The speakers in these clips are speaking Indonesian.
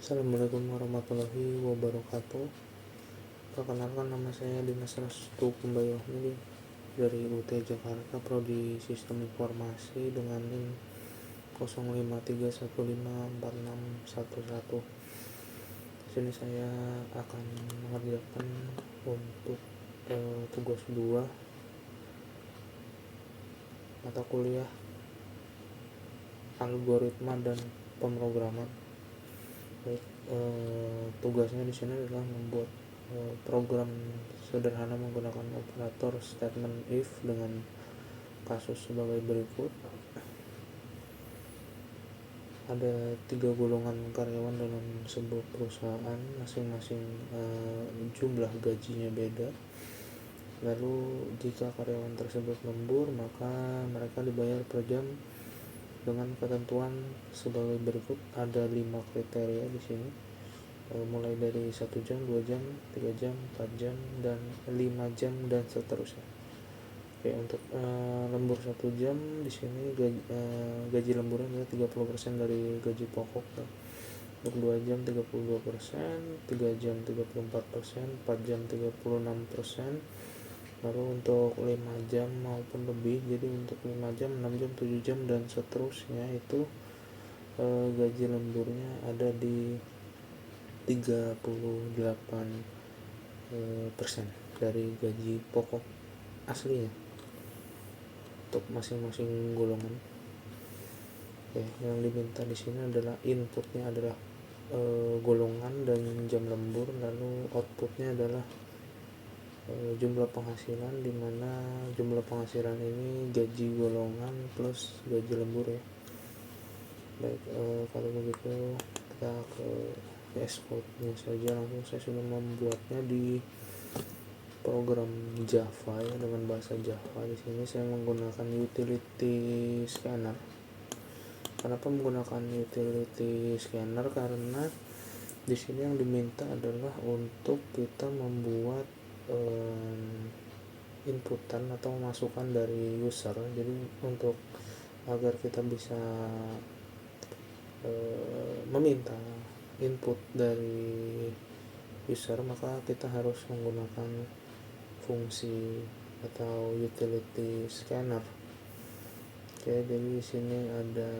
Assalamualaikum warahmatullahi wabarakatuh. Perkenalkan, nama saya Dimas Restu Kumbayohmi dari UT Jakarta, Prodi Sistem Informasi dengan NIM 0531546111. Di sini saya akan mengerjakan untuk tugas 2 mata kuliah algoritma dan pemrograman. Baik, tugasnya di sini adalah membuat program sederhana menggunakan operator statement if dengan kasus sebagai berikut. Ada 3 golongan karyawan dalam sebuah perusahaan, masing-masing jumlah gajinya beda. Lalu jika karyawan tersebut lembur, maka mereka dibayar per jam dengan ketentuan sebagai berikut. Ada 5 kriteria di sini, mulai dari 1 jam, 2 jam, 3 jam, 4 jam, dan 5 jam, dan seterusnya. Oke, untuk lembur 1 jam di sini gaji lemburnya adalah 30% dari gaji pokok. Untuk 2 jam 32%, 3 jam 34%, 4 jam 36%. Lalu untuk 5 jam maupun lebih, jadi untuk 5 jam, 6 jam, 7 jam, dan seterusnya, itu gaji lemburnya ada di 38% dari gaji pokok aslinya untuk masing-masing golongan. Oke, yang diminta di sini adalah inputnya adalah golongan dan jam lembur, lalu outputnya adalah jumlah penghasilan, di mana jumlah penghasilan ini gaji golongan plus gaji lembur ya. Baik, kalau begitu kita ke code-nya saja langsung. Saya sudah membuatnya di program Java ya, dengan bahasa Java. Di sini saya menggunakan utility scanner. Kenapa menggunakan utility scanner? Karena di sini yang diminta adalah untuk kita membuat inputan atau masukan dari user. Jadi untuk agar kita bisa meminta input dari user, maka kita harus menggunakan fungsi atau utility scanner. Oke, jadi di sini ada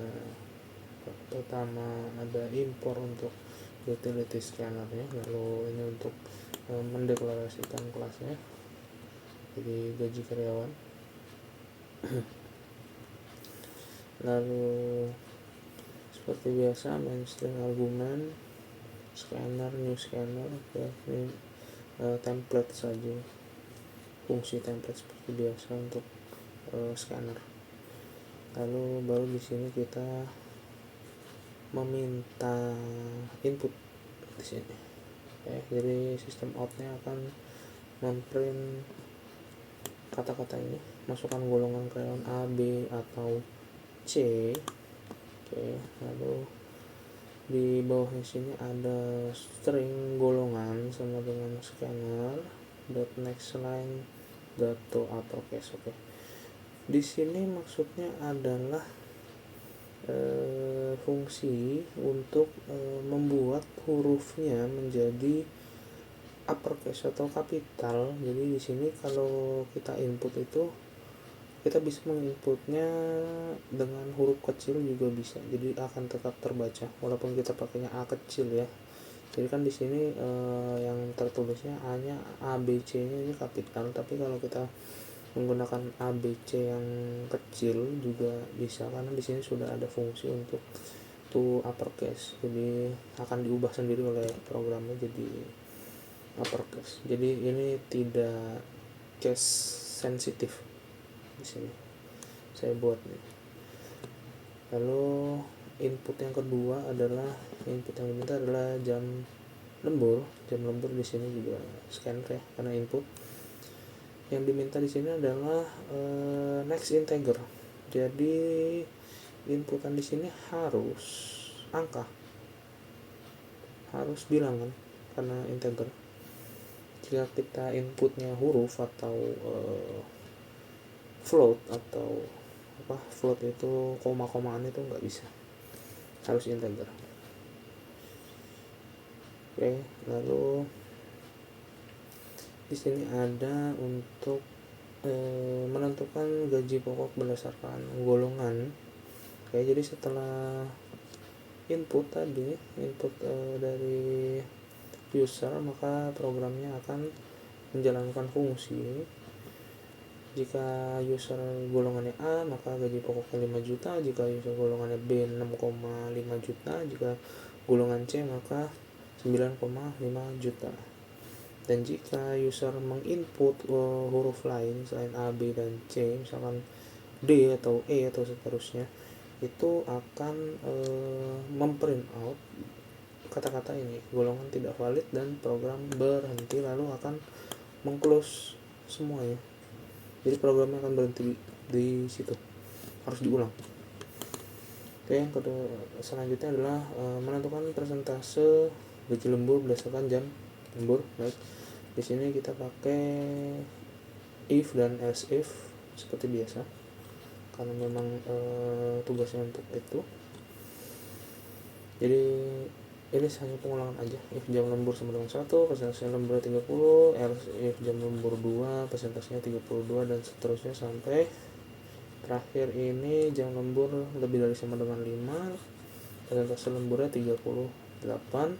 pertama ada import untuk utility scanner ya, lalu ini untuk mendeklarasikan kelasnya, jadi gaji karyawan. Lalu seperti biasa main string argumen, scanner, new scanner. Oke, ini template saja, fungsi template seperti biasa untuk scanner. Lalu baru di sini kita meminta input di sini. Jadi sistem outnya akan memprint kata-kata ini, masukkan golongan karyawan A, B, atau C. Oke, lalu di bawahnya sini ada string golongan sama dengan scanner dot next line dot to uppercase. Oke, di sini maksudnya adalah fungsi untuk membuat hurufnya menjadi uppercase atau kapital. Jadi di sini kalau kita input itu, kita bisa menginputnya dengan huruf kecil juga bisa, jadi akan tetap terbaca walaupun kita pakainya A kecil ya. Jadi kan di sini yang tertulisnya A-nya, A, B, C-nya ini kapital, tapi kalau kita menggunakan A, B, C yang kecil juga bisa, karena di sini sudah ada fungsi untuk to uppercase. Jadi akan diubah sendiri oleh programnya jadi uppercase. Jadi ini tidak case sensitif di sini saya buat nih. Lalu input yang kedua adalah, input yang diminta adalah jam lembur. Jam lembur di sini juga scanner ya, karena input yang diminta di sini adalah next integer. Jadi inputan di sini harus angka, harus bilangan karena integer. Jika kita inputnya huruf atau float atau float itu koma-komaan, itu nggak bisa, harus integer. Oke, lalu di sini ada untuk menentukan gaji pokok berdasarkan golongan. Oke, jadi setelah input dari user, maka programnya akan menjalankan fungsi. Jika user golongannya A, maka gaji pokoknya 5 juta. Jika user golongannya B, 6,5 juta. Jika golongan C, maka 9,5 juta. Dan jika user menginput huruf lain selain A, B, dan C, misalkan D atau E atau seterusnya, itu akan memprint out kata-kata ini, golongan tidak valid, dan program berhenti, lalu akan mengclose semuanya. Jadi programnya akan berhenti di situ, harus diulang. Oke, yang kedua selanjutnya adalah menentukan persentase gaji lembur berdasarkan jam lembur. Baik, di sini kita pakai if dan else if seperti biasa, karena memang tugasnya untuk itu. Jadi ini hanya pengulangan aja. If jam lembur sama dengan 1, persentase lembur 30, else if jam lembur 2, persentasenya 32, dan seterusnya sampai terakhir ini jam lembur lebih dari sama dengan 5, persentase lemburnya 38,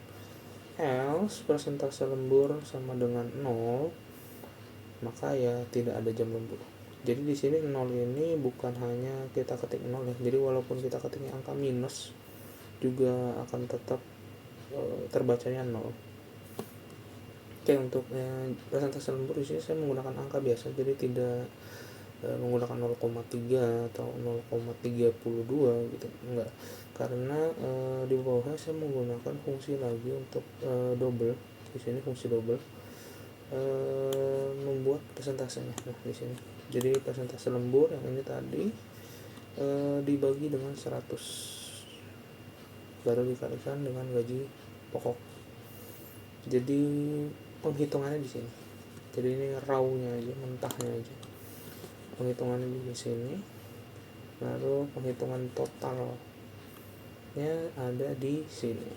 else persentase lembur sama dengan 0, maka ya tidak ada jam lembur. Jadi di sini 0 ini bukan hanya kita ketik 0 ya. Jadi walaupun kita ketiknya angka minus juga akan tetap terbacanya 0. Oke, untuk persentase lembur di sini saya menggunakan angka biasa, jadi tidak menggunakan 0,3 atau 0,32 gitu, enggak, karena di bawahnya saya menggunakan fungsi lagi untuk double. Di sini fungsi double membuat persentasenya. Nah, di sini jadi persentase lembur yang ini tadi dibagi dengan 100, baru dikalikan dengan gaji pokok. Jadi penghitungannya di sini. Jadi ini raw-nya aja, mentahnya aja. Penghitungannya di sini. Lalu penghitungan totalnya ada di sini.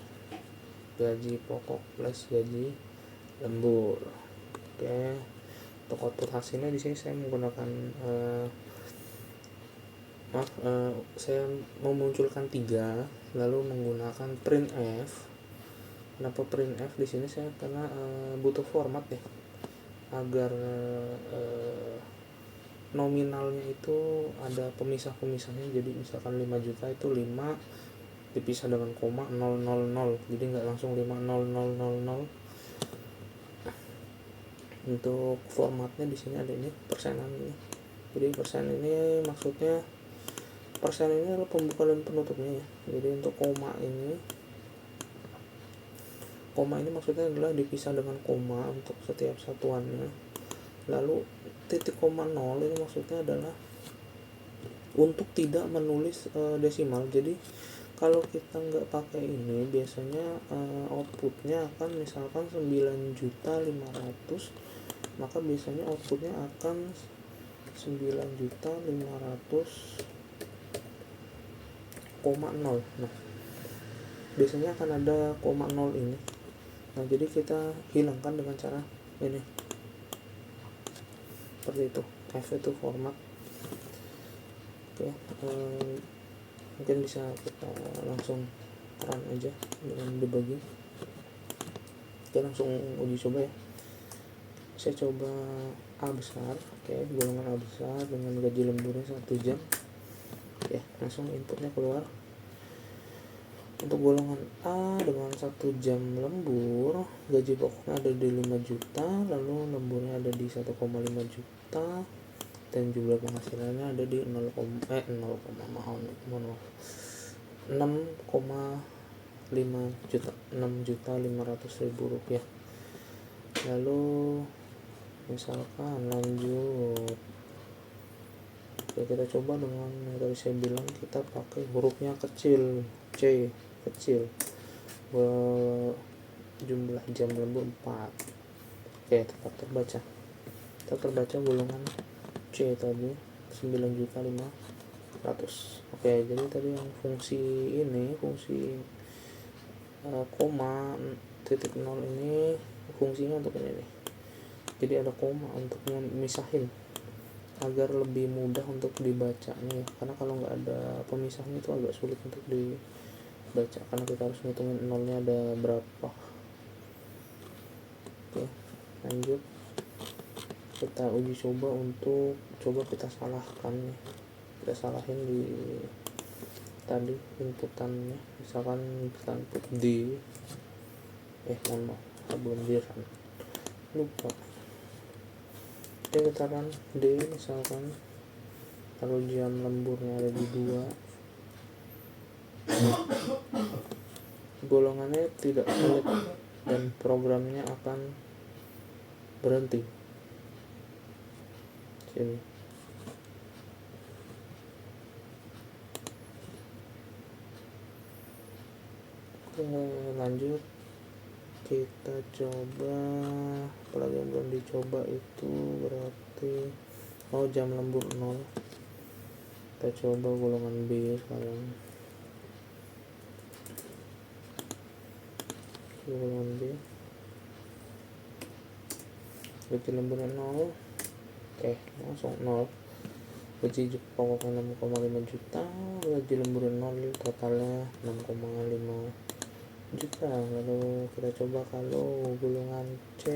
Gaji pokok plus gaji lembur. Oke. Untuk output hasilnya di sini saya menggunakan saya memunculkan 3, lalu menggunakan printf. Kenapa printf di sini? Saya karena butuh format ya, agar nominalnya itu ada pemisah-pemisahnya. Jadi misalkan 5 juta itu 5 dipisah dengan koma 000, jadi nggak langsung 50000. Untuk formatnya di sini ada ini persenan ini. Jadi persen ini maksudnya, persen ini adalah pembuka dan penutupnya ya. Jadi untuk koma ini maksudnya adalah dipisah dengan koma untuk setiap satuannya. Lalu titik koma 0 ini maksudnya adalah untuk tidak menulis desimal. Jadi kalau kita nggak pakai ini, biasanya outputnya akan misalkan 9.500.000, maka biasanya outputnya akan 9.500,0. Nah, biasanya akan ada koma 0 ini. Nah, jadi kita hilangkan dengan cara ini, seperti itu. F itu format. Oke, mungkin bisa kita langsung run aja dengan debugging. Kita langsung uji coba ya. Saya coba A besar. Oke, golongan A besar dengan gaji lemburnya 1 jam. Oke, langsung inputnya keluar. Untuk golongan A dengan 1 jam lembur, gaji pokoknya ada di 5 juta, lalu lemburnya ada di 1,5 juta, dan jumlah penghasilannya ada di 6,5 juta, 6.500.000 rupiah. Lalu misalkan lanjut, oke, kita coba dengan yang tadi saya bilang, kita pakai hurufnya kecil, C kecil, jumlah jam lembur 4. Oke, tetap terbaca golongan C tadi 9.500.000. Oke, jadi tadi yang fungsi ini, fungsi koma titik nol ini fungsinya untuk ini nih, jadi ada koma untuk memisahin agar lebih mudah untuk dibacanya, karena kalau nggak ada pemisahnya itu agak sulit untuk dibaca karena kita harus ngitungin nolnya ada berapa. Oke, lanjut kita uji coba untuk kita salahkan nih, kita salahin di tadi inputannya, misalkan kita input D, mohon maaf belum dirun, lupa. Oke, kita run D misalkan, kalau jam lemburnya ada di 2, golongannya tidak valid dan programnya akan berhenti. Sini. Oke, lanjut kita coba apalagi yang belum dicoba itu berarti jam lembur 0. Kita coba golongan B sekarang. Golongan B gaji lemburnya 0. Oke, langsung 0. Gaji pokoknya 6,5 juta, gaji lemburnya 0, totalnya 6,5 juta. Lalu kita coba kalau golongan C,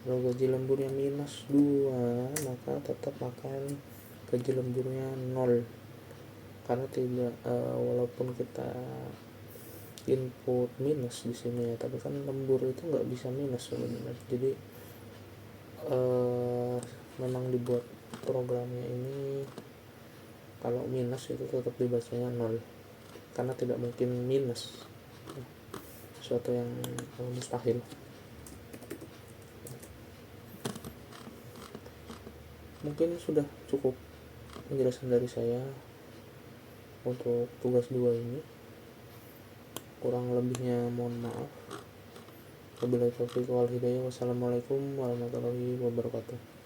kalau gaji lemburnya minus 2, maka tetap akan gaji lemburnya 0 karena tidak walaupun kita input minus di sini ya, tapi kan lembur itu nggak bisa minus sebenarnya. Jadi memang dibuat programnya ini kalau minus itu tetap dibacanya 0 karena tidak mungkin minus, suatu yang mustahil. Mungkin sudah cukup penjelasan dari saya untuk tugas 2 ini, kurang lebihnya mohon maaf. Wabillahi taufiq wal hidayah. Wassalamualaikum warahmatullahi wabarakatuh.